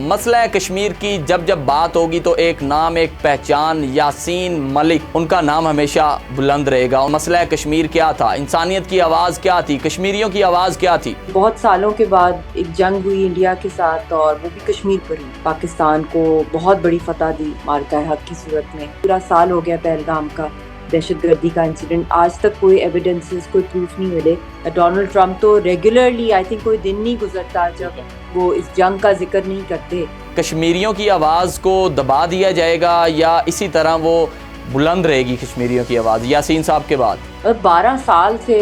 مسئلہ کشمیر کی جب جب بات ہوگی تو ایک نام ایک پہچان، یاسین ملک، ان کا نام ہمیشہ بلند رہے گا۔ مسئلہ کشمیر کیا تھا؟ انسانیت کی آواز کیا تھی؟ کشمیریوں کی آواز کیا تھی؟ بہت سالوں کے بعد ایک جنگ ہوئی انڈیا کے ساتھ، اور وہ بھی کشمیر پر ہوئی۔ پاکستان کو بہت بڑی فتح دی مارکہ حق کی صورت میں۔ پورا سال ہو گیا پہلگام کا دہشت گردی کا انسیڈنٹ، آج تک کوئی ایویڈنسز، کوئی پروف نہیں ملے۔ ڈونلڈ ٹرمپ تو ریگولرلی آئی تھنک کوئی دن نہیں گزرتا جب وہ اس جنگ کا ذکر نہیں کرتے۔ کشمیریوں کی آواز کو دبا دیا جائے گا یا اسی طرح وہ بلند رہے گی کشمیریوں کی آواز؟ یاسین صاحب کے بعد 12 سال سے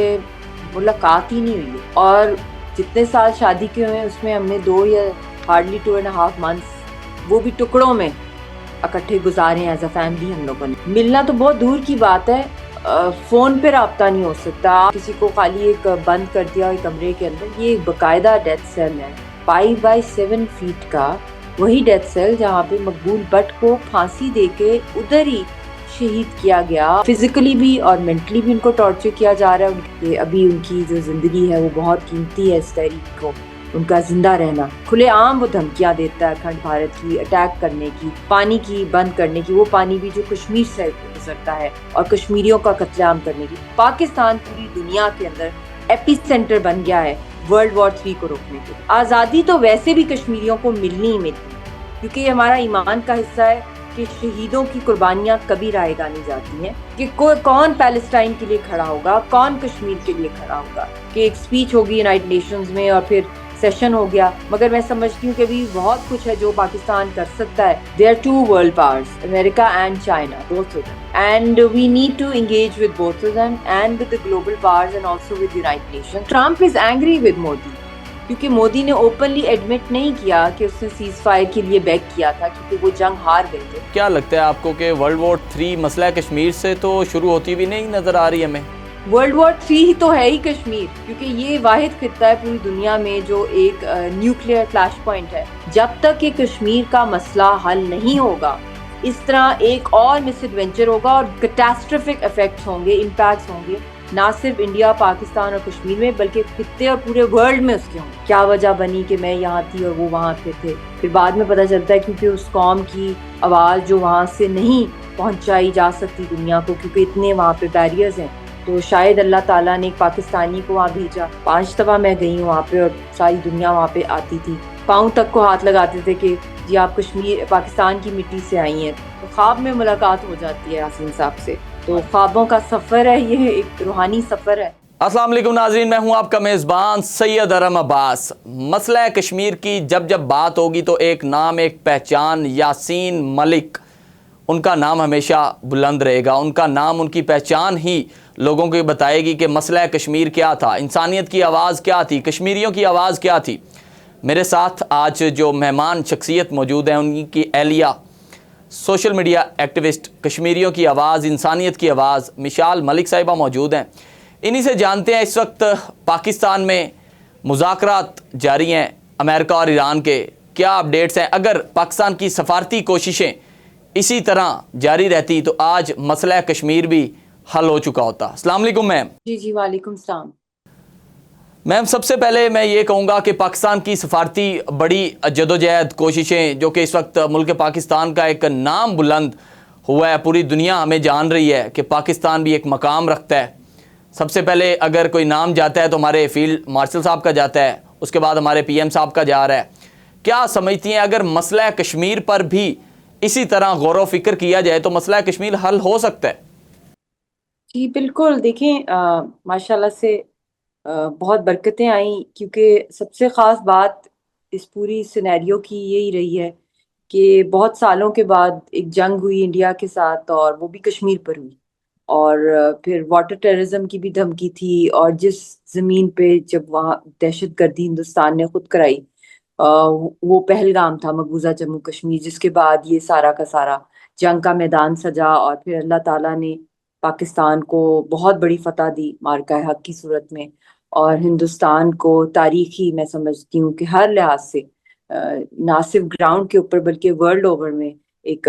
ملاقات ہی نہیں ہوئی، اور جتنے سال شادی کے ہوئے اس میں ہم نے 2 یا ہارڈلی 2.5 منتھس وہ بھی ٹکڑوں میں اکٹھے گزارے ہیں ایز اے فیملی۔ ہم لوگوں نے ملنا تو بہت دور کی بات ہے، فون پہ رابطہ نہیں ہو سکتا۔ کسی کو خالی ایک بند کر دیا ایک کمرے کے اندر، یہ ایک باقاعدہ ڈیتھ سیل ہے 5x7 فیٹ کا، وہی ڈیتھ سیل جہاں پہ مقبول بٹ کو پھانسی دے کے ادھر ہی شہید کیا گیا۔ فزیکلی بھی اور مینٹلی بھی ان کو ٹارچر کیا جا رہا ہے۔ ابھی ان کی جو زندگی ہے وہ بہت قیمتی ہے، اس تحریک کو ان کا زندہ رہنا۔ کھلے عام وہ دھمکیاں دیتا ہے اکھنڈ بھارت کی اٹیک کرنے کی، پانی کی بند کرنے کی، وہ پانی بھی جو کشمیر سے گزرتا ہے، اور کشمیریوں کا قتل عام کرنے کی۔ پاکستان پوری دنیا کے اندر ایپی سینٹر بن گیا ہے World War III کو روکنے کے۔ آزادی تو ویسے بھی کشمیریوں کو ملنی ہی ملتی، کیونکہ یہ ہمارا ایمان کا حصہ ہے کہ شہیدوں کی قربانیاں کبھی رائے گا نہیں جاتی ہیں، کہ کون پیلسٹائن کے لیے کھڑا ہوگا، کون کشمیر کے لیے کھڑا ہوگا، کہ ایک سپیچ ہوگی یونائٹڈ نیشنز میں اور پھر سیشن ہو گیا۔ مگر میں سمجھتی ہوں کہ ابھی بہت کچھ ہے جو پاکستان کر سکتا ہے۔ There are 2 world powers, America and China, both of them. And we need to engage with both of them and with the global powers and also with the United Nations. Trump is angry with Modi کیونکہ مودی نے openly admit نہیں کیا کہ اس نے cease fire کے لیے bag کیا تھا، کیونکہ وہ جنگ ہار گئے تھے۔ کیا لگتا ہے آپ کو کہ World War III مسئلہ کشمیر سے تو شروع ہوتی بھی نہیں نظر آ رہی ہمیں؟ World War III تو ہے ہی کشمیر، کیونکہ یہ واحد خطہ ہے پوری دنیا میں جو ایک نیوکلیئر فلیش پوائنٹ ہے۔ جب تک یہ کشمیر کا مسئلہ حل نہیں ہوگا، اس طرح ایک اور مس ایڈونچر ہوگا اور کیٹاسٹرفک ایفیکٹس ہوں گے، امپیکٹس ہوں گے، نہ صرف انڈیا، پاکستان اور کشمیر میں بلکہ خطے اور پورے ورلڈ میں اس کے ہوں گے۔ کیا وجہ بنی کہ میں یہاں تھی اور وہ وہاں پہ تھے؟ پھر بعد میں پتہ چلتا ہے کیونکہ اس قوم کی آواز جو وہاں سے نہیں پہنچائی جا سکتی دنیا کو، کیونکہ اتنے وہاں پہ بیریئرز ہیں، تو شاید اللہ تعالیٰ نے ایک پاکستانی کو وہاں بھیجا۔ 5 دفعہ میں گئی ہوں وہاں پہ، اور ساری دنیا وہاں پہ آتی تھی، پاؤں تک کو ہاتھ لگاتے تھے کہ جی آپ کشمیر پاکستان کی مٹی سے آئی ہیں۔ تو خواب میں ملاقات ہو جاتی ہے یاسین صاحب سے، تو خوابوں کا سفر ہے، یہ ایک روحانی سفر ہے۔ السلام علیکم ناظرین، میں ہوں آپ کا میزبان سید ارم عباس۔ مسئلہ کشمیر کی جب جب بات ہوگی تو ایک نام ایک پہچان، یاسین ملک، ان کا نام ہمیشہ بلند رہے گا۔ ان کا نام، ان کی پہچان ہی لوگوں کو بتائے گی کہ مسئلہ کشمیر کیا تھا، انسانیت کی آواز کیا تھی، کشمیریوں کی آواز کیا تھی۔ میرے ساتھ آج جو مہمان شخصیت موجود ہیں، ان کی اہلیہ سوشل میڈیا ایکٹیوسٹ، کشمیریوں کی آواز، انسانیت کی آواز مشال ملک صاحبہ موجود ہیں۔ انہی سے جانتے ہیں اس وقت پاکستان میں مذاکرات جاری ہیں امریکہ اور ایران کے، کیا اپڈیٹس ہیں؟ اگر پاکستان کی سفارتی کوششیں اسی طرح جاری رہتی تو آج مسئلہ کشمیر بھی حل ہو چکا ہوتا۔ السلام علیکم میم۔ جی وعلیکم السلام۔ میم، سب سے پہلے میں یہ کہوں گا کہ پاکستان کی سفارتی بڑی جدوجہد کوششیں جو کہ اس وقت ملک پاکستان کا ایک نام بلند ہوا ہے، پوری دنیا ہمیں جان رہی ہے کہ پاکستان بھی ایک مقام رکھتا ہے۔ سب سے پہلے اگر کوئی نام جاتا ہے تو ہمارے فیلڈ مارشل صاحب کا جاتا ہے، اس کے بعد ہمارے پی ایم صاحب کا جا رہا ہے۔ کیا سمجھتی ہیں اگر مسئلہ کشمیر پر بھی اسی طرح غور و فکر کیا جائے تو مسئلہ کشمیر حل ہو سکتا ہے؟ جی بالکل، دیکھیں ماشاءاللہ سے بہت برکتیں آئیں، کیونکہ سب سے خاص بات اس پوری سینیریو کی یہی رہی ہے کہ بہت سالوں کے بعد ایک جنگ ہوئی انڈیا کے ساتھ، اور وہ بھی کشمیر پر ہوئی، اور پھر واٹر ٹیررزم کی بھی دھمکی تھی، اور جس زمین پہ جب وہاں دہشت گردی ہندوستان نے خود کرائی وہ پہلگام تھا، مقبوضہ جموں کشمیر، جس کے بعد یہ سارا کا سارا جنگ کا میدان سجا، اور پھر اللہ تعالیٰ نے پاکستان کو بہت بڑی فتح دی مارکہ حق کی صورت میں، اور ہندوستان کو تاریخی میں سمجھتی ہوں کہ ہر لحاظ سے نہ صرف گراؤنڈ کے اوپر بلکہ ورلڈ اوور میں ایک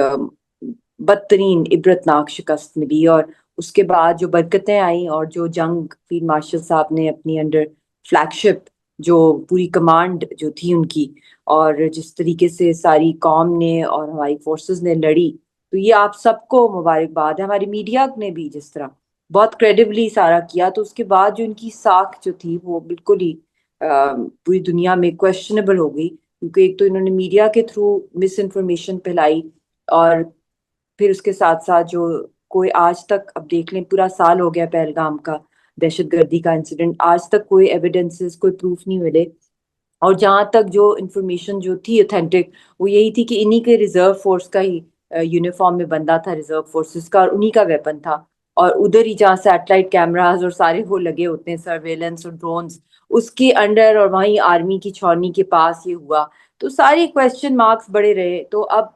بدترین عبرتناک شکست ملی۔ اور اس کے بعد جو برکتیں آئیں اور جو جنگ فیلڈ مارشل صاحب نے اپنی انڈر فلیگ شپ جو پوری کمانڈ جو تھی ان کی، اور جس طریقے سے ساری قوم نے اور ہماری فورسز نے لڑی، تو یہ آپ سب کو مبارکباد ہے. ہماری میڈیا نے بھی جس طرح بہت کریڈبلی سارا کیا، تو اس کے بعد جو ان کی ساکھ جو تھی وہ بالکل ہی پوری دنیا میں کویسچنیبل ہو گئی، کیونکہ ایک تو انہوں نے میڈیا کے تھرو مس انفارمیشن پھیلائی، اور پھر اس کے ساتھ ساتھ جو کوئی آج تک، اب دیکھ لیں پورا سال ہو گیا پہلگام کا دہشت گردی کا انسیڈنٹ، آج تک کوئی ایویڈنسز، کوئی پروف نہیں ملے. اور جہاں تک جو انفارمیشن جو تھی اوتھینٹک، وہ یہی تھی کہ انہی کے ریزرو فورس کا ہی یونیفارم میں بندہ تھا، ریزرو فورسز کا، اور انہی کا ویپن تھا. اور ادھر ہی جہاں سیٹلائٹ کیمراز اور سارے وہ لگے ہوتے ہیں، سرویلنس اور ڈرونز، اس کے انڈر، اور وہیں آرمی کی چھاؤنی کے پاس یہ ہوا. تو سارے کویسچن مارکس بڑے رہے. تو اب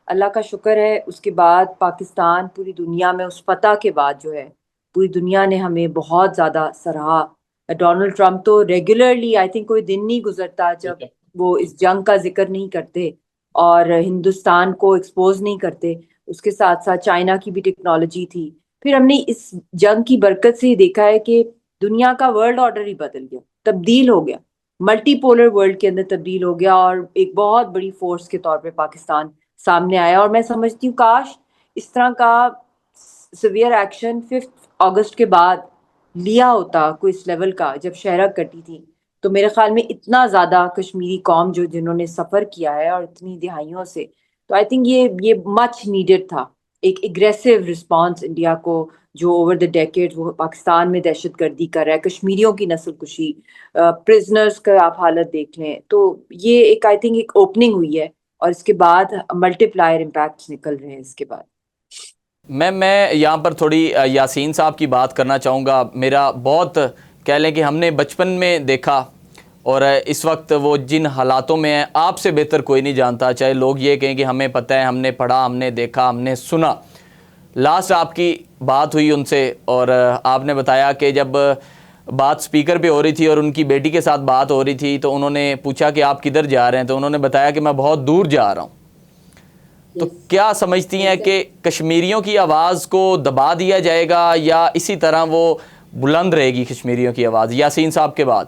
اللہ کا شکر ہے، اس کے بعد پاکستان پوری دنیا میں اس فتح کے بعد جو ہے پوری دنیا نے ہمیں بہت زیادہ سراہا. ڈونلڈ ٹرمپ تو ریگولرلی، آئی تھنک کوئی دن نہیں گزرتا جب وہ اس جنگ کا ذکر نہیں کرتے اور ہندوستان کو ایکسپوز نہیں کرتے. اس کے ساتھ ساتھ چائنا کی بھی ٹیکنالوجی تھی. پھر ہم نے اس جنگ کی برکت سے ہی دیکھا ہے کہ دنیا کا ورلڈ آرڈر ہی بدل گیا، تبدیل ہو گیا، ملٹی پولر ورلڈ کے اندر تبدیل ہو گیا، اور ایک بہت بڑی فورس کے طور پہ پاکستان سامنے آیا. اور میں سمجھتی ہوں کاش اس طرح کا سیویئر ایکشن 5 اگست کے بعد لیا ہوتا، کوئی اس لیول کا، جب شہرک کٹی تھی، تو میرے خیال میں اتنا زیادہ کشمیری قوم جو جنہوں نے سفر کیا ہے اور اتنی دہائیوں سے، تو آئی تھنک یہ مچ نیڈڈ تھا، ایک اگریسو رسپانس انڈیا کو، جو اوور دا ڈیکیڈ وہ پاکستان میں دہشت گردی کر رہا ہے، کشمیریوں کی نسل کشی، پرزنرز کا آپ حالت دیکھ لیں. تو یہ ایک آئی تھنک ایک اوپننگ ہوئی ہے، اور اس کے بعد ملٹی پلائر امپیکٹس نکل رہے ہیں اس کے بعد. میں یہاں پر تھوڑی یاسین صاحب کی بات کرنا چاہوں گا. میرا بہت کہہ لیں کہ ہم نے بچپن میں دیکھا، اور اس وقت وہ جن حالاتوں میں ہیں آپ سے بہتر کوئی نہیں جانتا، چاہے لوگ یہ کہیں کہ ہمیں پتہ ہے، ہم نے پڑھا، ہم نے دیکھا، ہم نے سنا. لاسٹ آپ کی بات ہوئی ان سے، اور آپ نے بتایا کہ جب بات سپیکر پہ ہو رہی تھی اور ان کی بیٹی کے ساتھ بات ہو رہی تھی، تو انہوں نے پوچھا کہ آپ کدھر جا رہے ہیں، تو انہوں نے بتایا کہ میں بہت دور جا رہا ہوں. تو کیا سمجھتی ہیں کہ کشمیریوں کی آواز کو دبا دیا جائے گا، یا اسی طرح وہ بلند رہے گی کشمیریوں کی آواز؟ یاسین صاحب کے بعد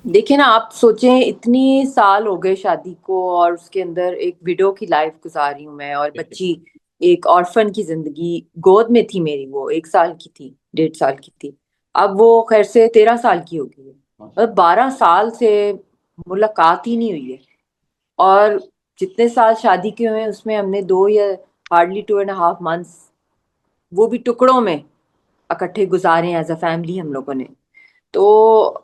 دیکھیں نا، آپ سوچیں اتنی سال ہو گئے شادی کو، اور اس کے اندر ایک ویڈو کی لائف گزاری ہوں میں، اور بچی ایک آرفن کی زندگی گود میں تھی میری، وہ 1 سال کی تھی، 1.5 سال کی تھی، اب وہ خیر سے 13 سال کی ہو گئی ہے. مطلب 12 سال سے ملاقات ہی نہیں ہوئی ہے. اور جتنے سال شادی کے ہوئے ہیں اس میں ہم نے 2 یا ہارڈلی 2.5 months وہ بھی ٹکڑوں میں اکٹھے گزارے ہیں ایز اے فیملی ہم لوگوں نے. تو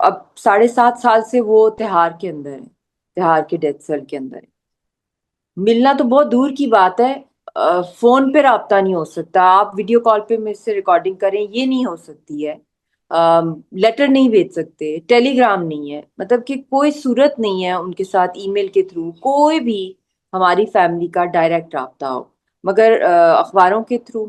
اب 7.5 سال سے وہ تہار کے اندر ہے، تہار کے ڈیتھ سیل کے اندر ہے. ملنا تو بہت دور کی بات ہے، فون پہ رابطہ نہیں ہو سکتا، آپ ویڈیو کال پہ مجھ سے ریکارڈنگ کریں یہ نہیں ہو سکتی ہے، لیٹر نہیں بھیج سکتے، ٹیلی گرام نہیں ہے، مطلب کہ کوئی صورت نہیں ہے ان کے ساتھ ای میل کے تھرو کوئی بھی ہماری فیملی کا ڈائریکٹ رابطہ ہو. مگر اخباروں کے تھرو،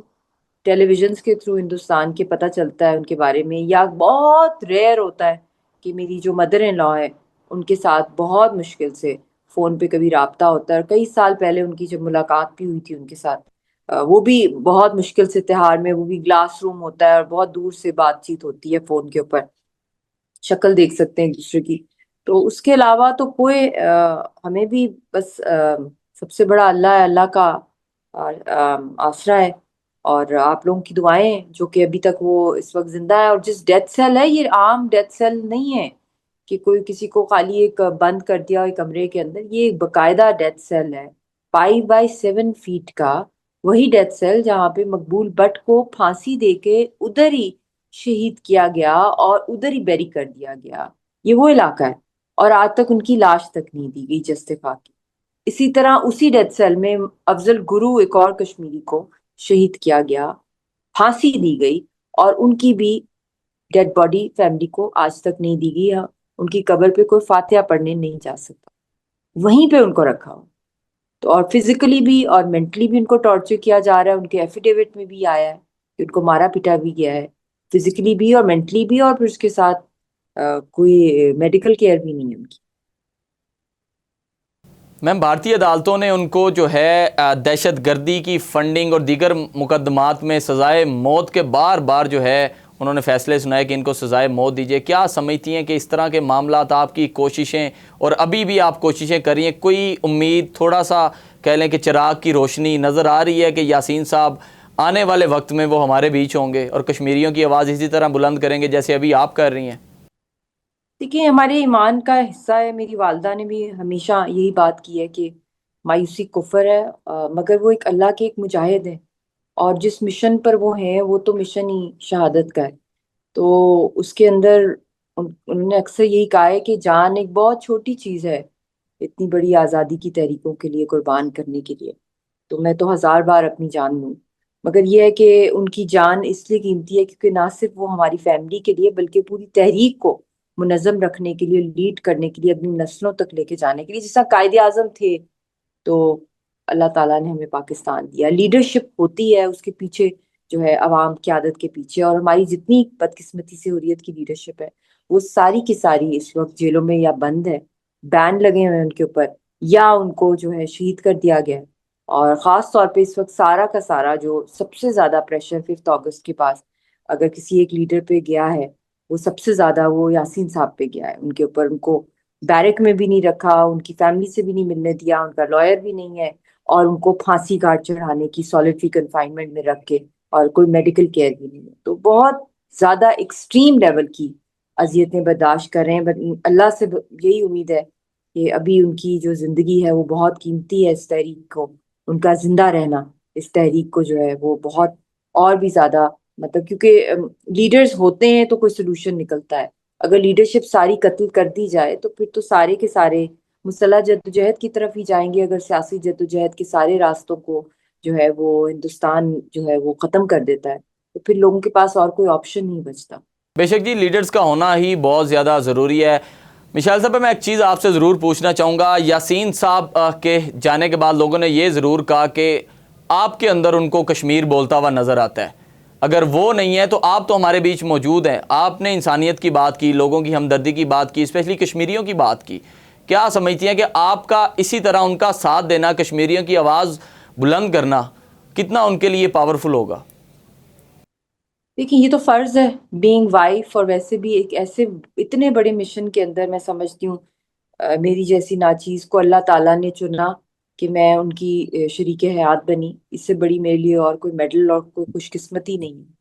ٹیلی ویژنس کے تھرو ہندوستان کے پتہ چلتا ہے ان کے بارے میں، یا بہت ریئر ہوتا ہے کہ میری جو مدر ان لا ہے ان کے ساتھ بہت مشکل سے فون پہ کبھی رابطہ ہوتا ہے. اور کئی سال پہلے ان کی جب ملاقات بھی ہوئی تھی ان کے ساتھ، وہ بھی بہت مشکل سے، تہار میں، وہ بھی گلاس روم ہوتا ہے اور بہت دور سے بات چیت ہوتی ہے فون کے اوپر، شکل دیکھ سکتے ہیں ایک دوسرے کی. تو اس کے علاوہ تو کوئی ہمیں بھی بس سب سے بڑا اللہ ہے، اللہ کا آسرا ہے، اور آپ لوگوں کی دعائیں، جو کہ ابھی تک وہ اس وقت زندہ ہے. اور جس ڈیتھ سیل ہے، یہ عام ڈیتھ سیل نہیں ہے کہ کوئی کسی کو خالی ایک بند کر دیا ایک کمرے کے اندر، یہ ایک باقاعدہ ڈیتھ سیل ہے 5x7 فیٹ کا، وہی ڈیتھ سیل جہاں پہ مقبول بٹ کو پھانسی دے کے ادھر ہی شہید کیا گیا اور ادھر ہی بیری کر دیا گیا. یہ وہ علاقہ ہے، اور آج تک ان کی لاش تک نہیں دی گئی جسٹیفا کی. اسی طرح اسی ڈیتھ سیل میں افضل گرو، ایک اور کشمیری کو شہید کیا گیا، پھانسی دی گئی، اور ان کی بھی ڈیڈ باڈی فیملی کو آج تک نہیں دی گئی. ان کی قبر پہ کوئی فاتحہ پڑھنے نہیں جا سکتا، وہیں پہ ان کو رکھا ہو. تو اور فزیکلی بھی اور مینٹلی بھی ان کو ٹارچر کیا جا رہا ہے. ان کے ایفیڈیوٹ میں بھی آیا ہے کہ ان کو مارا پیٹا بھی گیا ہے، فزیکلی بھی اور مینٹلی بھی، اور پھر اس کے ساتھ کوئی میڈیکل کیئر بھی نہیں ہے ان کی. میم، بھارتی عدالتوں نے ان کو جو ہے دہشت گردی کی فنڈنگ اور دیگر مقدمات میں سزائے موت کے بار بار جو ہے انہوں نے فیصلے سنائے کہ ان کو سزائے موت دیجیے. کیا سمجھتی ہیں کہ اس طرح کے معاملات آپ کی کوششیں اور ابھی بھی آپ کوششیں کر رہی ہیں, کوئی امید, تھوڑا سا کہہ لیں کہ چراغ کی روشنی نظر آ رہی ہے کہ یاسین صاحب آنے والے وقت میں وہ ہمارے بیچ ہوں گے اور کشمیریوں کی آواز اسی طرح بلند کریں گے جیسے ابھی آپ کر رہی ہیں؟ دیکھیں ہمارے ایمان کا حصہ ہے. میری والدہ نے بھی ہمیشہ یہی بات کی ہے کہ مایوسی کفر ہے, مگر وہ ایک اللہ کے ایک مجاہد ہے, اور جس مشن پر وہ ہیں وہ تو مشن ہی شہادت کا ہے. تو اس کے اندر انہوں نے اکثر یہی کہا ہے کہ جان ایک بہت چھوٹی چیز ہے اتنی بڑی آزادی کی تحریکوں کے لیے قربان کرنے کے لیے. تو میں تو 1000 بار اپنی جان دوں, مگر یہ ہے کہ ان کی جان اس لیے قیمتی ہے کیونکہ نہ صرف وہ ہماری فیملی کے لیے بلکہ پوری تحریک کو منظم رکھنے کے لیے, لیڈ کرنے کے لیے, اپنی نسلوں تک لے کے جانے کے لیے, جس طرح قائد اعظم تھے. تو اللہ تعالیٰ نے ہمیں پاکستان دیا. لیڈرشپ ہوتی ہے اس کے پیچھے جو ہے عوام قیادت کے پیچھے, اور ہماری جتنی بدقسمتی سے حریت کی لیڈرشپ ہے وہ ساری کی ساری اس وقت جیلوں میں یا بند ہے, بین لگے ہوئے ہیں ان کے اوپر, یا ان کو جو ہے شہید کر دیا گیا ہے. اور خاص طور پہ اس وقت سارا کا سارا جو سب سے زیادہ پریشر 5 اگست کے پاس اگر کسی ایک لیڈر پہ گیا ہے وہ سب سے زیادہ وہ یاسین صاحب پہ گیا ہے. ان کے اوپر ان کو بیرک میں بھی نہیں رکھا, ان کی فیملی سے بھی نہیں ملنے دیا, ان کا لائر بھی نہیں ہے, اور ان کو پھانسی گھاٹ چڑھانے کی سولیٹری کنفائنمنٹ میں رکھ کے, اور کوئی میڈیکل کیئر بھی نہیں ہے. تو بہت زیادہ ایکسٹریم لیول کی اذیتیں برداشت کر رہے ہیں. اللہ سے یہی امید ہے کہ ابھی ان کی جو زندگی ہے وہ بہت قیمتی ہے. اس تحریک کو, ان کا زندہ رہنا اس تحریک کو جو ہے وہ بہت اور بھی زیادہ, مطلب کیونکہ لیڈرز ہوتے ہیں تو کوئی سلوشن نکلتا ہے. اگر لیڈرشپ ساری قتل کر دی جائے تو پھر تو سارے کے سارے مسلح جدوجہد کی طرف ہی جائیں گے. اگر سیاسی جدوجہد کے سارے راستوں کو جو ہے وہ ہندوستان جو ہے وہ ختم کر دیتا ہے تو پھر لوگوں کے پاس اور کوئی آپشن نہیں بچتا. بے شک جی, لیڈرز کا ہونا ہی بہت زیادہ ضروری ہے. مشال صاحب, میں ایک چیز آپ سے ضرور پوچھنا چاہوں گا. یاسین صاحب کے جانے کے بعد لوگوں نے یہ ضرور کہا کہ آپ کے اندر ان کو کشمیر بولتا ہوا نظر آتا ہے. اگر وہ نہیں ہے تو آپ تو ہمارے بیچ موجود ہیں. آپ نے انسانیت کی بات کی, لوگوں کی ہمدردی کی بات کی, اسپیشلی کشمیریوں کی بات کی. کیا سمجھتی ہیں کہ آپ کا اسی طرح ان کا ساتھ دینا, کشمیریوں کی آواز بلند کرنا کتنا ان کے لیے پاورفل ہوگا؟ دیکھیں یہ تو فرض ہے بینگ وائف, اور ویسے بھی ایک ایسے اتنے بڑے مشن کے اندر میں سمجھتی ہوں میری جیسی ناچیز کو اللہ تعالیٰ نے چنا کہ میں ان کی شریک حیات بنی. اس سے بڑی میرے لیے اور کوئی میڈل اور کوئی خوش قسمتی نہیں ہے.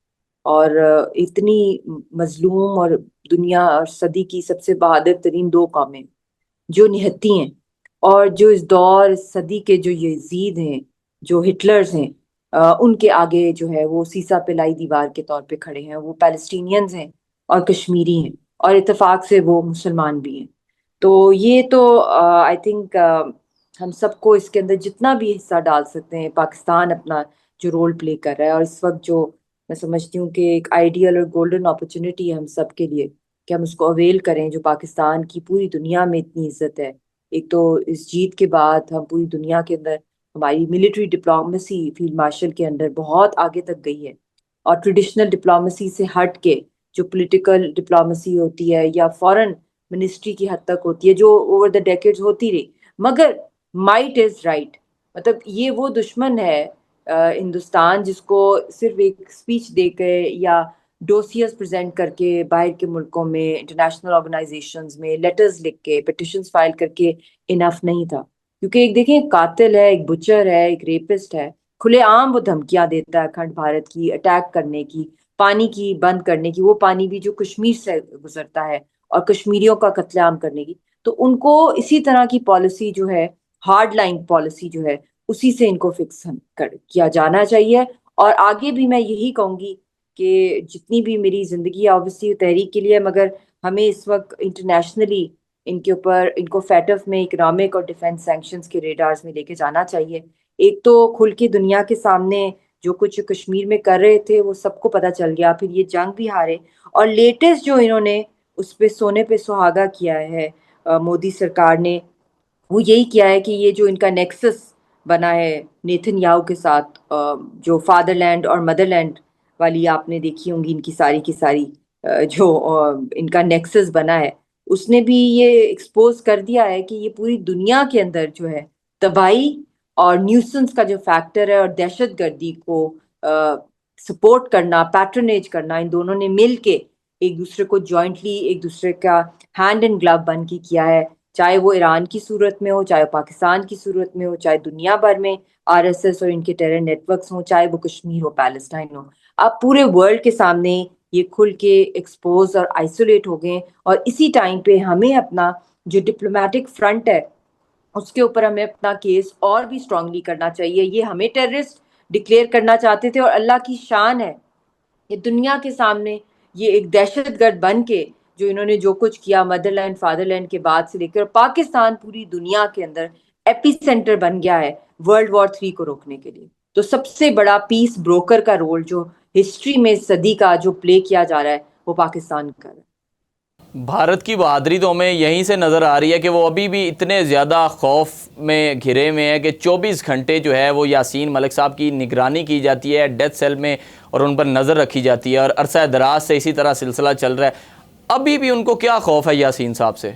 اور اتنی مظلوم اور دنیا اور صدی کی سب سے بہادر ترین 2 قومیں جو نہتی ہیں, اور جو اس دور اس صدی کے جو یزید ہیں, جو ہٹلرز ہیں, ان کے آگے جو ہے وہ سیسا پلائی دیوار کے طور پہ کھڑے ہیں. وہ پیلسٹینینز ہیں اور کشمیری ہیں, اور اتفاق سے وہ مسلمان بھی ہیں. تو یہ تو آئی تھنک ہم سب کو اس کے اندر جتنا بھی حصہ ڈال سکتے ہیں. پاکستان اپنا جو رول پلے کر رہا ہے, اور اس وقت جو میں سمجھتی ہوں کہ ایک آئیڈیل اور گولڈن اپرچونٹی ہے ہم سب کے لیے کہ ہم اس کو اویل کریں. جو پاکستان کی پوری دنیا میں اتنی عزت ہے, ایک تو اس جیت کے بعد ہم پوری دنیا کے اندر ہماری military diplomacy field marshal K اندر بہت آگے تک گئی ہے, اور ٹریڈیشنل ڈپلومیسی سے ہٹ کے جو پولیٹیکل ڈپلومیسی ہوتی ہے یا فورن منسٹری کی حد تک ہوتی ہے جو اوور دا ڈیکیڈز ہوتی رہی. مگر مائٹ از رائٹ, مطلب یہ وہ دشمن ہے ہندوستان جس کو صرف ایک اسپیچ دے کے یا ڈوسیز پریزنٹ کر کے باہر کے ملکوں میں انٹرنیشنل آرگنائزیشنز میں لیٹرز لکھ کے پیٹیشنز فائل کر کے انف نہیں تھا. کیونکہ ایک دیکھیں ایک قاتل ہے, ایک بچر ہے, ایک ریپسٹ ہے, کھلے عام وہ دھمکیاں دیتا ہے اکھنڈ بھارت کی اٹیک کرنے کی, پانی کی بند کرنے کی, وہ پانی بھی جو کشمیر سے گزرتا ہے, اور کشمیریوں کا قتل عام کرنے کی. تو ان کو اسی طرح کی پالیسی جو ہے, ہارڈ لائن پالیسی جو ہے, اسی سے ان کو فکس کیا جانا چاہیے. اور آگے بھی میں یہی کہوں گی کہ جتنی بھی میری زندگی اوبویسلی تحریک کے لیے, مگر ہمیں اس وقت انٹرنیشنلی ان کے اوپر ان کو فیٹف میں اکنامک اور ڈیفینس سینکشنز کے ریڈارز میں لے کے جانا چاہیے. ایک تو کھل کے دنیا کے سامنے جو کچھ کشمیر میں کر رہے تھے وہ سب کو پتہ چل گیا, پھر یہ جنگ بھی ہارے, اور لیٹسٹ جو انہوں نے اس پہ سونے پہ سہاگا کیا ہے مودی سرکار نے, وہ یہی کیا ہے کہ یہ جو ان کا نیکسس بنا ہے نیتن یاہو کے ساتھ, جو فادر لینڈ اور مدر لینڈ والی آپ نے دیکھی ہوں گی ان کی ساری کی ساری جو ان کا نیکسس بنا ہے, اس نے بھی یہ ایکسپوز کر دیا ہے کہ یہ پوری دنیا کے اندر جو ہے تباہی اور نیوسنس کا جو فیکٹر ہے اور دہشت گردی کو سپورٹ کرنا, پیٹرنیج کرنا, ان دونوں نے مل کے ایک دوسرے کو جوائنٹلی ایک دوسرے کا ہینڈ اینڈ گلو بن کے کیا ہے, چاہے وہ ایران کی صورت میں ہو, چاہے پاکستان کی صورت میں ہو, چاہے دنیا بھر میں آر ایس ایس اور ان کے ٹیرر نیٹ ورکس ہوں, چاہے وہ کشمیر ہو, پیلسٹائن ہو. آپ پورے ورلڈ کے سامنے یہ کھل کے ایکسپوز اور آئسولیٹ ہو گئے, اور اسی ٹائم پہ ہمیں اپنا جو ڈپلومیٹک فرنٹ ہے اس کے اوپر ہمیں اپنا کیس اور بھی اسٹرانگلی کرنا چاہیے. یہ ہمیں ٹیررسٹ ڈکلیئر کرنا چاہتے تھے, اور اللہ کی شان ہے یہ دنیا کے سامنے یہ ایک دہشت گرد بن کے جو انہوں نے جو کچھ کیا مدر لینڈ فادر لینڈ کے بعد سے لے کر, پاکستان پوری دنیا کے اندر ایپی سینٹر بن گیا ہے ورلڈ وار 3 کو روکنے کے لیے. تو سب سے بڑا پیس بروکر کا رول جو ہسٹری میں صدی کا جو پلے کیا جا رہا ہے وہ پاکستان کا ہے. بھارت کی بہادری تو ہمیں یہیں سے نظر آ رہی ہے کہ وہ ابھی بھی اتنے زیادہ خوف میں گھرے ہوئے ہیں کہ 24 گھنٹے جو ہے وہ یاسین ملک صاحب کی نگرانی کی جاتی ہے ڈیتھ سیل میں, اور ان پر نظر رکھی جاتی ہے, اور عرصہ دراز سے اسی طرح سلسلہ چل رہا ہے. ابھی بھی ان کو کیا خوف ہے یاسین صاحب سے؟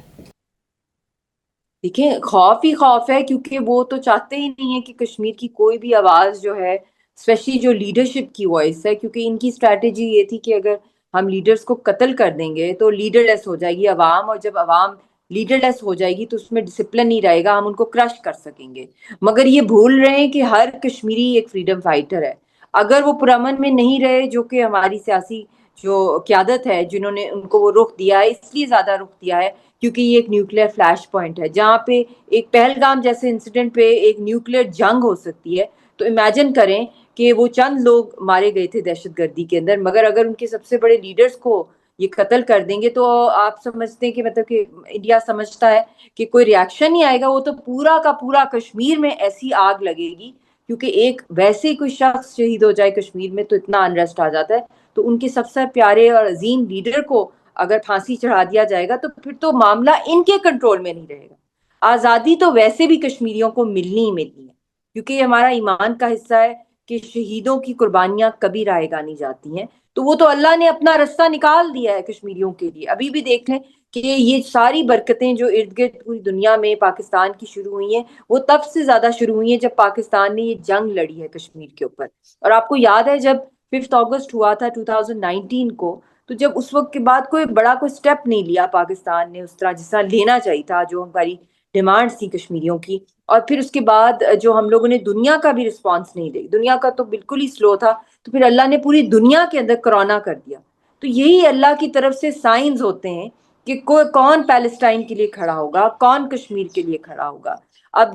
دیکھیں خوف ہی خوف ہے, کیونکہ وہ تو چاہتے ہی نہیں ہے کہ کشمیر کی کوئی بھی آواز جو ہے, اسپیشلی جو لیڈرشپ کی وائس ہے, کیونکہ ان کی اسٹریٹجی یہ تھی کہ اگر ہم لیڈرز کو قتل کر دیں گے تو لیڈر لیس ہو جائے گی عوام, اور جب عوام لیڈر لیس ہو جائے گی تو اس میں ڈسپلن نہیں رہے گا, ہم ان کو کرش کر سکیں گے. مگر یہ بھول رہے ہیں کہ ہر کشمیری ایک فریڈم فائٹر ہے. اگر وہ پرامن میں نہیں رہے, جو کہ ہماری سیاسی جو قیادت ہے جنہوں نے ان کو وہ رخ دیا ہے, اس لیے زیادہ رخ دیا ہے کیونکہ یہ ایک نیوکلیئر فلیش پوائنٹ ہے جہاں پہ ایک پہلگام جیسے انسیڈنٹ پہ ایک نیوکلیئر جنگ ہو سکتی ہے. تو امیجن کریں کہ وہ چند لوگ مارے گئے تھے دہشت گردی کے اندر, مگر اگر ان کے سب سے بڑے لیڈرز کو یہ قتل کر دیں گے تو آپ سمجھتے ہیں کہ مطلب کہ انڈیا سمجھتا ہے کہ کوئی ریاکشن نہیں آئے گا. وہ تو پورا کا پورا کشمیر میں ایسی آگ لگے گی, کیونکہ ایک ویسے کوئی شخص شہید ہو جائے کشمیر میں تو اتنا انریسٹ آ جاتا ہے. تو ان کے سب سے پیارے اور عظیم لیڈر کو اگر پھانسی چڑھا دیا جائے گا تو پھر تو معاملہ ان کے کنٹرول میں نہیں رہے گا. آزادی تو ویسے بھی کشمیریوں کو ملنی ہی ملنی ہے, کیونکہ یہ ہمارا ایمان کا حصہ ہے کہ شہیدوں کی قربانیاں کبھی رائے گا نہیں جاتی ہیں. تو وہ تو اللہ نے اپنا رستہ نکال دیا ہے کشمیریوں کے لیے. ابھی بھی دیکھ لیں کہ یہ ساری برکتیں جو ارد گرد پوری دنیا میں پاکستان کی شروع ہوئی ہیں, وہ تب سے زیادہ شروع ہوئی ہیں جب پاکستان نے یہ جنگ لڑی ہے کشمیر کے اوپر. اور آپ کو یاد ہے جب 5 اگست ہوا تھا 2019 کو, تو جب اس وقت کے بعد کوئی بڑا کوئی سٹیپ نہیں لیا پاکستان نے اس طرح جس طرح لینا چاہیے تھا, جو ہماری ڈیمانڈز تھی کشمیریوں کی. اور پھر اس کے بعد جو ہم لوگوں نے دنیا کا بھی رسپانس نہیں دی, دنیا کا تو بالکل ہی سلو تھا, تو پھر اللہ نے پوری دنیا کے اندر کرونا کر دیا. تو یہی اللہ کی طرف سے سائنز ہوتے ہیں کہ کون پیلسٹائن کے لیے کھڑا ہوگا, کون کشمیر کے لیے کھڑا ہوگا. اب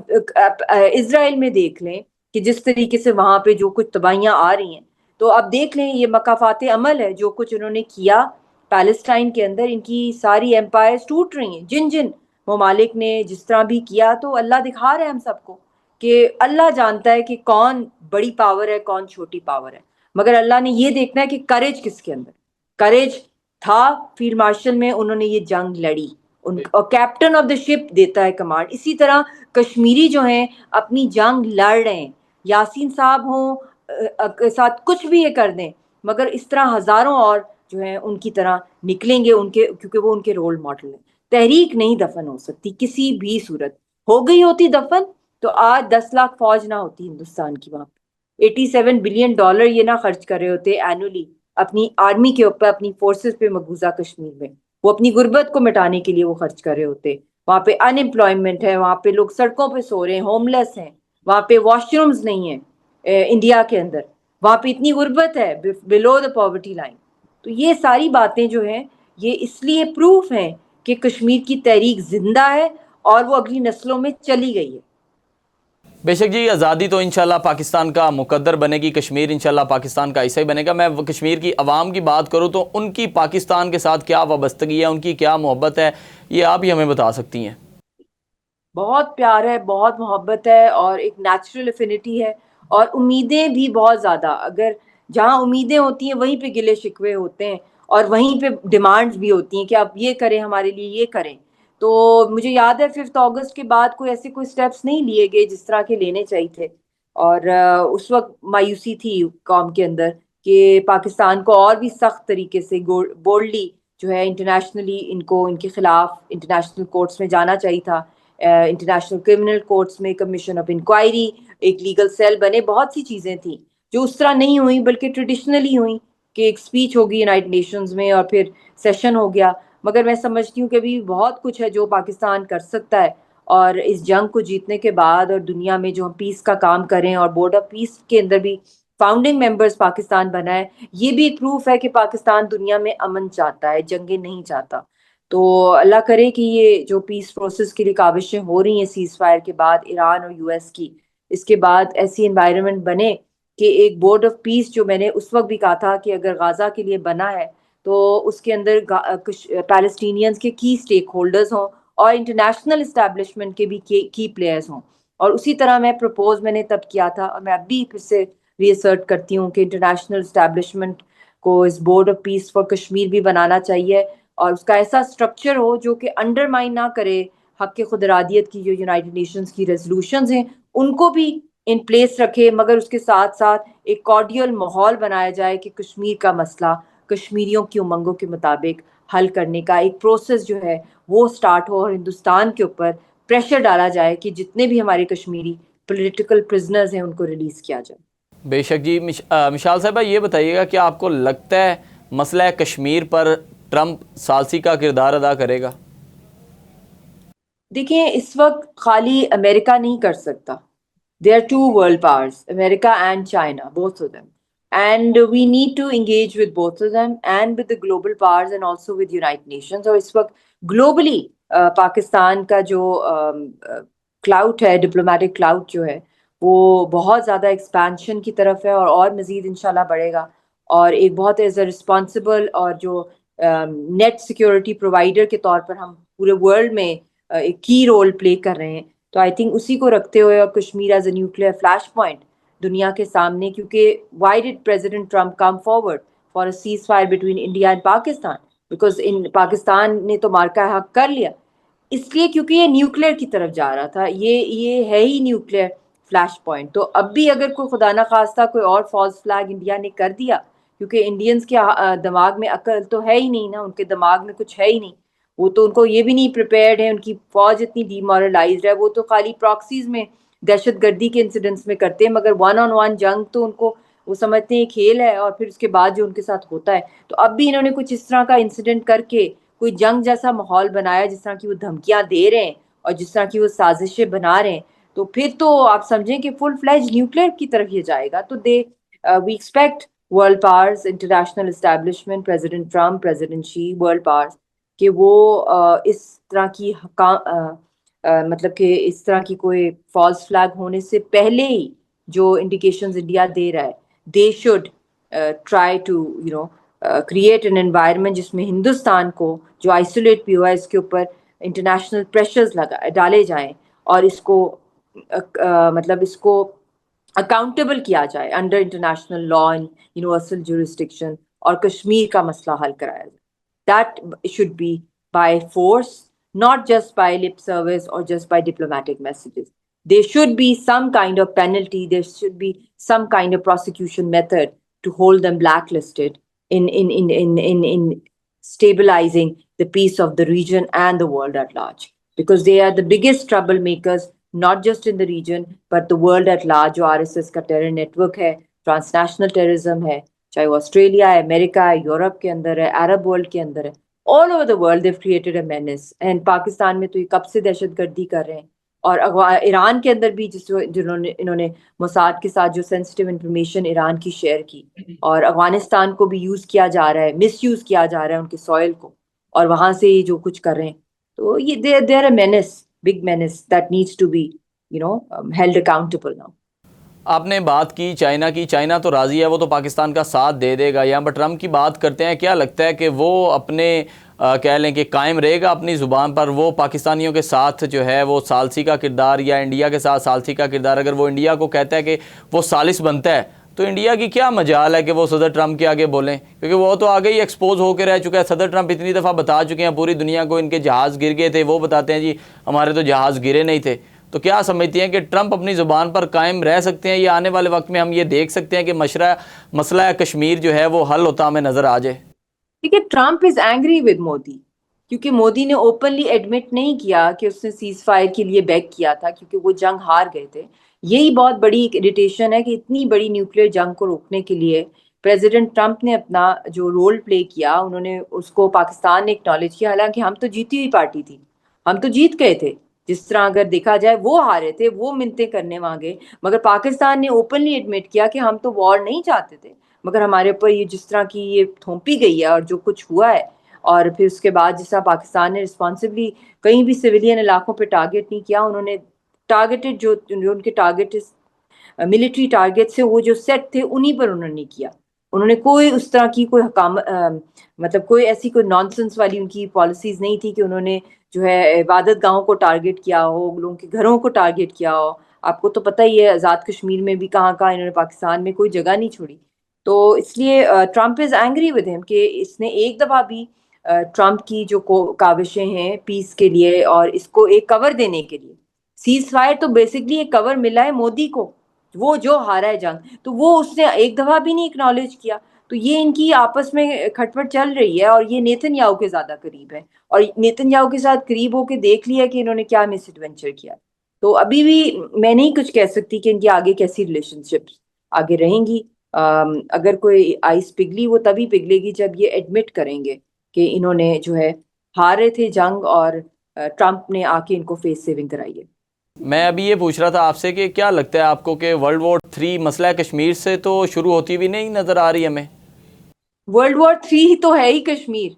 اسرائیل میں دیکھ لیں کہ جس طریقے سے وہاں پہ جو کچھ تباہیاں آ رہی ہیں, تو اب دیکھ لیں یہ مکافات عمل ہے جو کچھ انہوں نے کیا پیلسٹائن کے اندر, ان کی ساری ایمپائرز ٹوٹ رہی ہیں جن جن ممالک نے جس طرح بھی کیا. تو اللہ دکھا رہے ہیں ہم سب کو کہ اللہ جانتا ہے کہ کون بڑی پاور ہے کون چھوٹی پاور ہے, مگر اللہ نے یہ دیکھنا ہے کہ کریج کس کے اندر. کریج تھا فیلڈ مارشل میں, انہوں نے یہ جنگ لڑی, اور کیپٹن آف دا شپ دیتا ہے کمانڈ. اسی طرح کشمیری جو ہیں اپنی جنگ لڑ رہے ہیں, یاسین صاحب ہوں ساتھ کچھ بھی یہ کر دیں, مگر اس طرح ہزاروں اور جو ہیں ان کی طرح نکلیں گے, ان کے کیونکہ وہ ان کے رول ماڈل ہیں. تحریک نہیں دفن ہو سکتی کسی بھی صورت. ہو گئی ہوتی دفن تو آج 10 لاکھ فوج نہ ہوتی ہندوستان کی, وہاں پہ $87 بلین یہ نہ خرچ کر رہے ہوتے اینولی اپنی آرمی کے اوپر, اپنی فورسز پہ مقبوضہ کشمیر میں. وہ اپنی غربت کو مٹانے کے لیے وہ خرچ کر رہے ہوتے. وہاں پہ ان امپلائمنٹ ہے, وہاں پہ لوگ سڑکوں پہ سو رہے ہیں, ہوم لیس ہیں, وہاں پہ واش رومز نہیں ہیں انڈیا کے اندر, وہاں پہ اتنی غربت ہے بلو دا پاورٹی لائن. تو یہ ساری باتیں جو ہیں یہ اس لیے پروف ہیں کہ کشمیر کی تحریک زندہ ہے اور وہ اگلی نسلوں میں چلی گئی ہے. بے شک جی, آزادی تو انشاءاللہ پاکستان کا مقدر بنے گی, کشمیر انشاءاللہ پاکستان کا حصہ ہی بنے گا. میں کشمیر کی عوام کی بات کروں تو ان کی پاکستان کے ساتھ کیا وابستگی ہے, ان کی کیا محبت ہے, یہ آپ ہی ہمیں بتا سکتی ہیں. بہت پیار ہے, بہت محبت ہے, اور ایک نیچرل افینٹی ہے, اور امیدیں بھی بہت زیادہ. اگر جہاں امیدیں ہوتی ہیں وہیں پہ گلے شکوے ہوتے ہیں, اور وہیں پہ ڈیمانڈز بھی ہوتی ہیں کہ آپ یہ کریں ہمارے لیے, یہ کریں. تو مجھے یاد ہے 5 اگست کے بعد کوئی ایسے کوئی سٹیپس نہیں لیے گئے جس طرح کے لینے چاہیے تھے, اور اس وقت مایوسی تھی قوم کے اندر کہ پاکستان کو اور بھی سخت طریقے سے بولڈلی جو ہے انٹرنیشنلی ان کو ان کے خلاف انٹرنیشنل کورٹس میں جانا چاہیے تھا. انٹرنیشنل کرمنل کورٹس میں کمیشن آف انکوائری, ایک لیگل سیل بنے, بہت سی چیزیں تھیں. جو اس طرح نہیں ہوئی بلکہ ٹریڈیشنلی ہوئی کہ ایک اسپیچ ہوگی یونائٹڈ نیشنز میں اور پھر سیشن ہو گیا. مگر میں سمجھتی ہوں کہ ابھی بہت کچھ ہے جو پاکستان کر سکتا ہے, اور اس جنگ کو جیتنے کے بعد اور دنیا میں جو ہم پیس کا کام کریں, اور بورڈ آف پیس کے اندر بھی فاؤنڈنگ ممبرز پاکستان بنا ہے, یہ بھی ایک پروف ہے کہ پاکستان دنیا میں امن چاہتا ہے, جنگیں نہیں چاہتا. تو اللہ کرے کہ یہ جو پیس پروسیس کے لیے کاوشیں ہو رہی ہیں سیز فائر کے بعد ایران اور یو ایس کی, اس کے بعد ایسی انوائرمنٹ بنے کہ ایک بورڈ آف پیس, جو میں نے اس وقت بھی کہا تھا کہ اگر غازہ کے لیے بنا ہے تو اس کے اندر پیلسٹینینز کے کی سٹیک ہولڈرز ہوں اور انٹرنیشنل اسٹیبلشمنٹ کے بھی کی پلیئرز ہوں. اور اسی طرح میں نے تب کیا تھا, اور میں اب بھی پھر سے ری اسرٹ کرتی ہوں کہ انٹرنیشنل اسٹیبلشمنٹ کو اس board of peace for Kashmir بھی بنانا چاہیے, اور اس کا ایسا اسٹرکچر ہو جو کہ انڈرمائن نہ کرے حق خود ارادیت کی جو یونائٹڈ نیشنز کی ریزولوشنز ہیں ان کو بھی ان پلیس رکھے, مگر اس کے ساتھ ساتھ ایک کارڈیل ماحول بنایا جائے کہ کشمیر کا مسئلہ کشمیریوں کی امنگوں کے مطابق حل کرنے کا ایک پروسیس جو ہے وہ سٹارٹ ہو, اور ہندوستان کے اوپر پریشر ڈالا جائے کہ جتنے بھی ہمارے کشمیری پولیٹیکل پرزنرز ہیں ان کو ریلیز کیا جائے. بے شک جی. مشال صاحبہ یہ بتائیے گا کہ آپ کو لگتا ہے مسئلہ کشمیر پر ٹرمپ ثالثی کا کردار ادا کرے گا؟ دیکھیں اس وقت خالی امریکہ نہیں کر سکتا. There are two world powers, America and China, both of them. And we need to engage with both of them and with the global powers and also with United Nations. اور اس وقت globally پاکستان کا جو clout ہے, diplomatic clout جو ہے وہ بہت زیادہ ایکسپینشن کی طرف ہے, اور مزید انشاءاللہ بڑھے گا. اور ایک بہت ایز اے رسپانسبل اور جو نیٹ سیکیورٹی پرووائڈر کے طور پر ہم پورے ورلڈ میں ایک کی رول پلے کر رہے ہیں. تو آئی تھنک اسی کو رکھتے ہوئے, اور Kashmir as a nuclear flashpoint دنیا کے سامنے, کیونکہ why did President Trump come forward for a ceasefire between India and Pakistan, because Pakistan نے تو مارکا حق کر لیا, اس لیے کیونکہ یہ نیوکلیئر کی طرف جا رہا تھا, یہ ہے ہی نیوکلیئر فلیش پوائنٹ. تو اب بھی اگر کوئی خدا نہ خواستہ کوئی اور فالس فلیگ انڈیا نے کر دیا, کیونکہ انڈینز کے دماغ میں عقل تو ہے ہی نہیں نا, ان کے دماغ میں کچھ ہے ہی نہیں, وہ تو ان کو یہ بھی نہیں پریپیئرڈ ہے, ان کی فوج اتنی ڈی مورلائزڈ ہے, وہ تو خالی پراکسیز میں دہشت گردی کے انسیڈنٹس میں کرتے ہیں, مگر ون آن ون جنگ تو ان کو وہ سمجھتے ہیں کھیل ہے, اور پھر اس کے بعد جو ان کے ساتھ ہوتا ہے. تو اب بھی انہوں نے کچھ اس طرح کا انسیڈنٹ کر کے کوئی جنگ جیسا ماحول بنایا, جس طرح کی وہ دھمکیاں دے رہے ہیں اور جس طرح کی وہ سازشیں بنا رہے ہیں, تو پھر تو آپ سمجھیں کہ فل فلیج نیوکلیئر کی طرف یہ جائے گا. تو we expect world powers, international establishment, President Trump, President Xi, world powers, کہ وہ اس طرح کی مطلب کہ اس طرح کی کوئی فالس فلیگ ہونے سے پہلے ہی جو انڈیکیشنز انڈیا دے رہا ہے, they should try to create an environment جس میں ہندوستان کو جو آئسولیٹ بھی ہوا ہے اس کے اوپر انٹرنیشنل پریشرز ڈالے جائیں, اور اس کو مطلب اس کو اکاؤنٹیبل کیا جائے under international law and universal jurisdiction, اور کشمیر کا مسئلہ حل کرایا جائے. That should be by force, not just by lip service or just by diplomatic messages. There should be some kind of penalty, there should be some kind of prosecution method to hold them blacklisted in stabilizing the peace of the region and the world at large. Because they are the biggest troublemakers, not just in the region, but the world at large. جو RSS کا terror net work ہے, ٹرانسنیشنل terrorism ہے, چاہے وہ Australia ہے, امریکہ ہے, Europe کے اندر ہے, عرب ورلڈ کے اندر ہے, all over the world they've created a menace. and Pakistan میں تو یہ کب سے دہشت گردی کر رہے ہیں, اور ایران کے اندر بھی انہوں نے موساد کے ساتھ جو سینسٹیو انفارمیشن ایران کی شیئر کی, اور افغانستان کو بھی یوز کیا جا رہا ہے, مس یوز کیا جا رہا ہے ان کے سوئل کو, اور وہاں سے جو کچھ کر رہے ہیں. تو یہ they are a menace, big menace that needs to be held accountable now. آپ نے بات کی چائنا کی, چائنا تو راضی ہے, وہ تو پاکستان کا ساتھ دے دے گا. یہاں پر ٹرمپ کی بات کرتے ہیں, کیا لگتا ہے کہ وہ اپنے کہہ لیں کہ قائم رہے گا اپنی زبان پر, وہ پاکستانیوں کے ساتھ جو ہے وہ ثالثی کا کردار, یا انڈیا کے ساتھ ثالثی کا کردار, اگر وہ انڈیا کو کہتا ہے کہ وہ ثالث بنتا ہے تو انڈیا کی کیا مجال ہے کہ وہ صدر ٹرمپ کے آگے بولیں, کیونکہ وہ تو آگے ہی ایکسپوز ہو کے رہ چکا ہے. صدر ٹرمپ اتنی دفعہ بتا چکے ہیں پوری دنیا کو, ان کے جہاز گر گئے تھے, وہ بتاتے ہیں جی ہمارے تو جہاز گرے نہیں تھے. تو کیا سمجھتی ہیں کہ ٹرمپ اپنی زبان پر قائم رہ سکتے ہیں, یا آنے والے وقت میں ہم یہ دیکھ سکتے ہیں کہ مسئلہ کشمیر جو ہے وہ حل ہوتا ہمیں نظر آ جائے؟ دیکھیے Trump is angry with Modi, کیونکہ مودی نے اوپنلی ایڈمٹ نہیں کیا کہ اس نے سیز فائر کے لیے بیگ کیا تھا, کیونکہ وہ جنگ ہار گئے تھے. یہی بہت بڑی اریٹیشن ہے کہ اتنی بڑی نیوکلیئر جنگ کو روکنے کے لیے پریزیڈنٹ ٹرمپ نے اپنا جو رول پلے کیا، انہوں نے اس کو پاکستان نے اکنالج کیا، حالانکہ ہم تو جیتی ہوئی پارٹی تھی، ہم تو جیت گئے تھے. جس طرح اگر دیکھا جائے وہ ہارے تھے، وہ منتیں کرنے وہاں گئے، مگر پاکستان نے اوپنلی ایڈمٹ کیا کہ ہم تو وار نہیں چاہتے تھے، مگر ہمارے اوپر یہ جس طرح کی یہ تھوپی گئی ہے اور جو کچھ ہوا ہے، اور پھر اس کے بعد جس طرح پاکستان نے رسپانسبلی کہیں بھی سویلین علاقوں پہ ٹارگٹ نہیں کیا، انہوں نے ٹارگیٹڈ جو ان کے ٹارگٹ ملٹری ٹارگٹ سے وہ جو سیٹ تھے انہی پر انہوں نے کیا. انہوں نے کوئی اس طرح کی کوئی مطلب کوئی ایسی کوئی نانسنس والی ان کی پالیسیز نہیں تھی کہ انہوں نے جو ہے عبادت گاہوں کو ٹارگٹ کیا ہو، لوگوں کے گھروں کو ٹارگٹ کیا ہو. آپ کو تو پتہ ہی ہے آزاد کشمیر میں بھی کہاں کہاں انہوں نے پاکستان میں کوئی جگہ نہیں چھوڑی. تو اس لیے ٹرمپ از اینگری ود ہم کہ اس نے ایک دفعہ بھی ٹرمپ کی جو کاوشیں ہیں پیس کے لیے اور اس کو ایک کور دینے کے لیے، سیز فائر تو بیسکلی ایک کور ملا ہے مودی کو، وہ جو ہارا ہے جنگ، تو وہ اس نے ایک دفعہ بھی نہیں اکنالج کیا. تو یہ ان کی آپس میں کھٹپٹ چل رہی ہے اور یہ نیتن یاہو کے زیادہ قریب ہے، اور نیتن یاہو کے ساتھ قریب ہو کے دیکھ لیا کہ انہوں نے کیا مس ایڈونچر کیا. تو ابھی بھی میں نہیں کچھ کہہ سکتی کہ ان کی آگے کیسی ریلیشن شپس آگے رہیں گی. اگر کوئی آئس پگھلی وہ تبھی پگھلے گی جب یہ ایڈمٹ کریں گے کہ انہوں نے جو ہے ہارے تھے جنگ اور ٹرمپ نے آ کے ان کو فیس سیونگ کرائی ہے. میں ابھی یہ پوچھ رہا تھا آپ سے کہ کیا لگتا ہے آپ کو کہ ورلڈ وار 3 مسئلہ کشمیر سے تو شروع ہوتی ہوئی نہیں نظر آ رہی ہمیں؟ ورلڈ وار 3 تو ہے ہی کشمیر،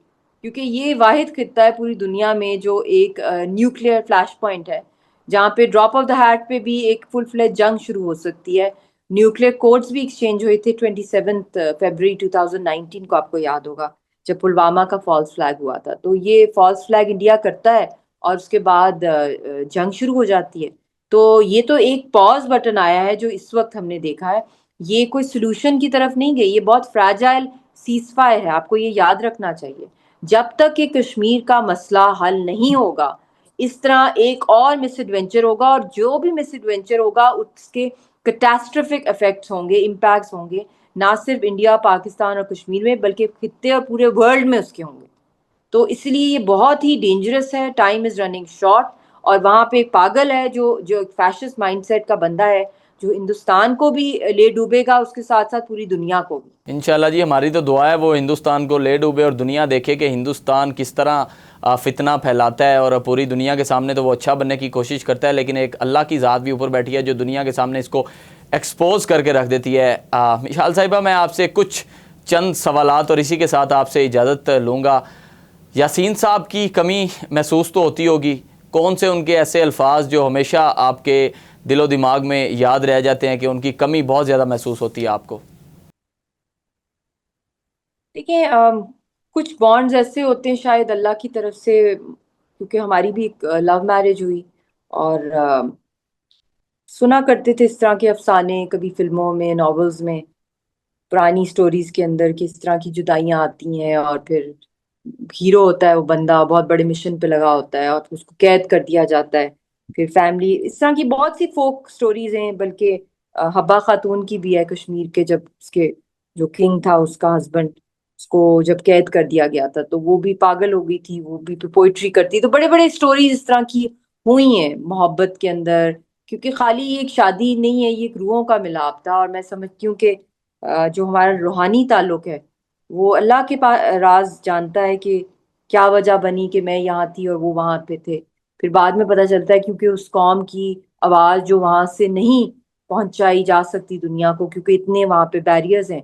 کیونکہ یہ واحد خطہ ہے پوری دنیا میں جو ایک نیوکلیئر فلیش پوائنٹ ہے جہاں پہ ڈراپ آف دا ہیٹ پہ بھی ایک فل فلیج جنگ شروع ہو سکتی ہے. نیوکلیئر کوڈز بھی ایکسچینج ہوئے تھے 27 فیبروری 2019 کو، آپ کو یاد ہوگا جب پلوامہ کا فالس فلیگ ہوا تھا. تو یہ فالس فلیگ انڈیا کرتا ہے اور اس کے بعد جنگ شروع ہو جاتی ہے. تو یہ تو ایک پاز بٹن آیا ہے جو اس وقت ہم نے دیکھا ہے، یہ کوئی سلوشن کی طرف نہیں گئی، یہ بہت فریجائل سیز فائر ہے. آپ کو یہ یاد رکھنا چاہیے جب تک کہ کشمیر کا مسئلہ حل نہیں ہوگا اس طرح ایک اور مس ایڈونچر ہوگا، اور جو بھی مس ایڈونچر ہوگا اس کے کیٹاسٹرفک افیکٹس ہوں گے، امپیکٹس ہوں گے، نہ صرف انڈیا پاکستان اور کشمیر میں بلکہ خطے اور پورے ورلڈ میں اس کے ہوں گے. تو اس لیے یہ بہت ہی ڈینجرس ہے، ٹائم از رننگ شارٹ. اور وہاں پہ ایک پاگل ہے جو ایک فیشسٹ مائنڈ سیٹ کا بندہ ہے جو ہندوستان کو بھی لے ڈوبے گا، اس کے ساتھ ساتھ پوری دنیا کو بھی. انشاءاللہ جی، ہماری تو دعا ہے وہ ہندوستان کو لے ڈوبے اور دنیا دیکھے کہ ہندوستان کس طرح فتنہ پھیلاتا ہے، اور پوری دنیا کے سامنے تو وہ اچھا بننے کی کوشش کرتا ہے، لیکن ایک اللہ کی ذات بھی اوپر بیٹھی ہے جو دنیا کے سامنے اس کو ایکسپوز کر کے رکھ دیتی ہے. مشال صاحبہ، میں آپ سے کچھ چند سوالات اور اسی کے ساتھ آپ سے اجازت لوں گا. یاسین صاحب کی کمی محسوس تو ہوتی ہوگی، کون سے ان کے ایسے الفاظ جو ہمیشہ آپ کے دل و دماغ میں یاد رہ جاتے ہیں کہ ان کی کمی بہت زیادہ محسوس ہوتی ہے آپ کو؟ دیکھیں، کچھ بانڈز ایسے ہوتے ہیں شاید اللہ کی طرف سے، کیونکہ ہماری بھی ایک لو میرج ہوئی اور سنا کرتے تھے اس طرح کے افسانے کبھی فلموں میں، ناولز میں، پرانی سٹوریز کے اندر کہ اس طرح کی جدائیاں آتی ہیں اور پھر ہیرو ہوتا ہے وہ بندہ بہت بڑے مشن پہ لگا ہوتا ہے اور اس کو قید کر دیا جاتا ہے، پھر فیملی، اس طرح کی بہت سی فوک سٹوریز ہیں. بلکہ حبا خاتون کی بھی ہے کشمیر کے، جب اس کے جو کنگ تھا اس کا ہسبینڈ اس کو جب قید کر دیا گیا تھا تو وہ بھی پاگل ہو گئی تھی، وہ بھی پوئٹری کرتی. تو بڑے بڑے سٹوریز اس طرح کی ہوئی ہیں محبت کے اندر، کیونکہ خالی یہ ایک شادی نہیں ہے، یہ ایک روحوں کا ملاپ تھا. اور میں سمجھتی ہوں کہ جو ہمارا روحانی تعلق ہے وہ اللہ کے راز جانتا ہے کہ کیا وجہ بنی کہ میں یہاں تھی اور وہ وہاں پہ تھے. پھر بعد میں پتہ چلتا ہے کیونکہ اس قوم کی آواز جو وہاں سے نہیں پہنچائی جا سکتی دنیا کو، کیونکہ اتنے وہاں پہ بیریئرز ہیں،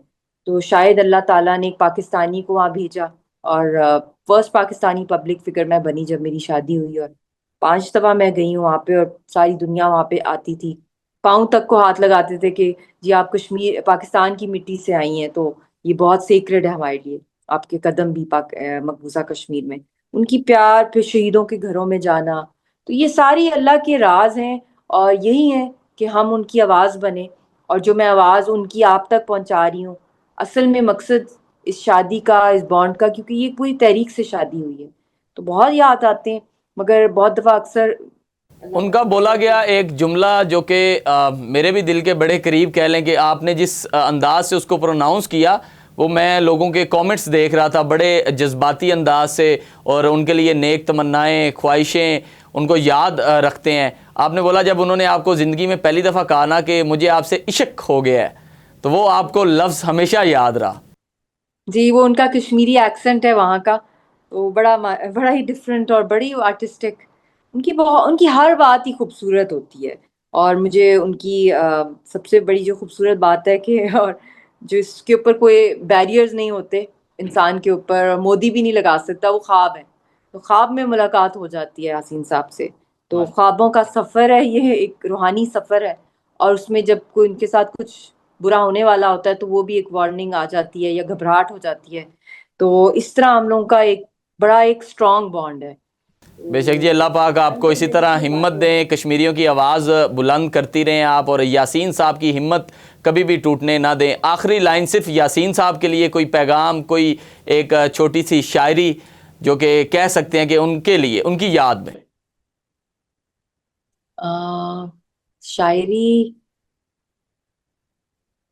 تو شاید اللہ تعالیٰ نے ایک پاکستانی کو وہاں بھیجا. اور فرسٹ پاکستانی پبلک فگر میں بنی جب میری شادی ہوئی، اور 5 دفعہ میں گئی ہوں وہاں پہ، اور ساری دنیا وہاں پہ آتی تھی، پاؤں تک کو ہاتھ لگاتے تھے کہ جی آپ کشمیر پاکستان کی مٹی سے آئی ہیں تو یہ بہت سیکرڈ ہے ہمارے لیے، آپ کے قدم بھی مقبوضہ کشمیر میں. ان کی پیار، پھر شہیدوں کے گھروں میں جانا، تو یہ ساری اللہ کے راز ہیں. اور یہی ہے کہ ہم ان کی آواز بنیں، اور جو میں آواز ان کی آپ تک پہنچا رہی ہوں، اصل میں مقصد اس شادی کا، اس بانڈ کا، کیونکہ یہ پوری تحریک سے شادی ہوئی ہے تو بہت یاد آتے ہیں، مگر بہت دفعہ اکثر ان کا بولا گیا ایک جملہ جو کہ میرے بھی دل کے بڑے قریب، کہہ لیں کہ آپ نے جس انداز سے اس کو پروناؤنس کیا، وہ میں لوگوں کے کومنٹس دیکھ رہا تھا بڑے جذباتی انداز سے، اور ان کے لیے نیک تمنائیں، خواہشیں ان کو یاد رکھتے ہیں. آپ نے بولا جب انہوں نے آپ کو زندگی میں پہلی دفعہ کہا نا کہ مجھے آپ سے عشق ہو گیا ہے، تو وہ آپ کو لفظ ہمیشہ یاد رہا۔ جی، وہ ان کا کشمیری ایکسنٹ ہے وہاں کا، وہ بڑا ہی ڈفرینٹ اور بڑی آرٹسٹک، ان کی ہر بات ہی خوبصورت ہوتی ہے، اور مجھے ان کی سب سے بڑی جو خوبصورت بات ہے کہ اور جو اس کے اوپر کوئی بیریئرز نہیں ہوتے انسان کے اوپر، مودی بھی نہیں لگا سکتا، وہ خواب ہے، تو خواب میں ملاقات ہو جاتی ہے یاسین صاحب سے، تو خوابوں کا سفر ہے، یہ ایک روحانی سفر ہے، اور اس میں جب کوئی ان کے ساتھ کچھ برا ہونے والا ہوتا ہے تو وہ بھی ایک وارننگ آ جاتی ہے یا گھبراہٹ ہو جاتی ہے، تو اس طرح ہم لوگوں کا ایک اسٹرانگ بانڈ ہے۔ بے شک جی، اللہ پاک آپ کو اسی طرح ہمت دیں، کشمیریوں کی آواز بلند کرتی رہیں آپ، اور یاسین صاحب کی ہمت کبھی بھی ٹوٹنے نہ دیں۔ آخری لائن صرف یاسین صاحب کے لیے کوئی پیغام، کوئی ایک چھوٹی سی شاعری جو کہ کہہ سکتے ہیں کہ ان کے لیے، ان کی یاد میں۔ شاعری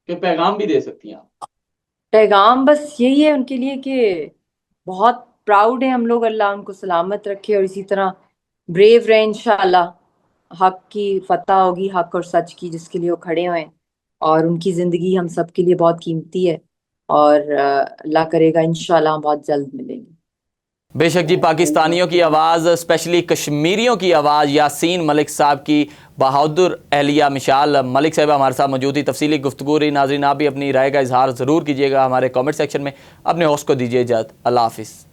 کہ پیغام بھی دے سکتی ہیں آپ۔ پیغام بس یہی ہے ان کے لیے کہ بہت پراؤڈ ہیں ہم لوگ، اللہ ان کو سلامت رکھے، اور اسی طرح بریو رہیں انشاءاللہ، حق کی فتح ہوگی، حق اور سچ کی، جس کے لیے وہ کھڑے ہوئے ہیں، اور ان کی زندگی ہم سب کے لیے بہت قیمتی ہے، اور اللہ کرے گا انشاءاللہ ہم بہت جلد ملیں گے۔ بے شک جی، پاکستانیوں کی آواز، اسپیشلی کشمیریوں کی آواز، یاسین ملک صاحب کی بہادر اہلیہ مشال ملک صاحبہ ہمارے ساتھ موجود تھی، تفصیلی گفتگو رہی۔ ناظرین آپ بھی اپنی رائے کا اظہار ضرور کیجیے گا ہمارے کامنٹ سیکشن میں۔ اپنے ہوسٹ کو دیجیے اجازت، اللہ حافظ۔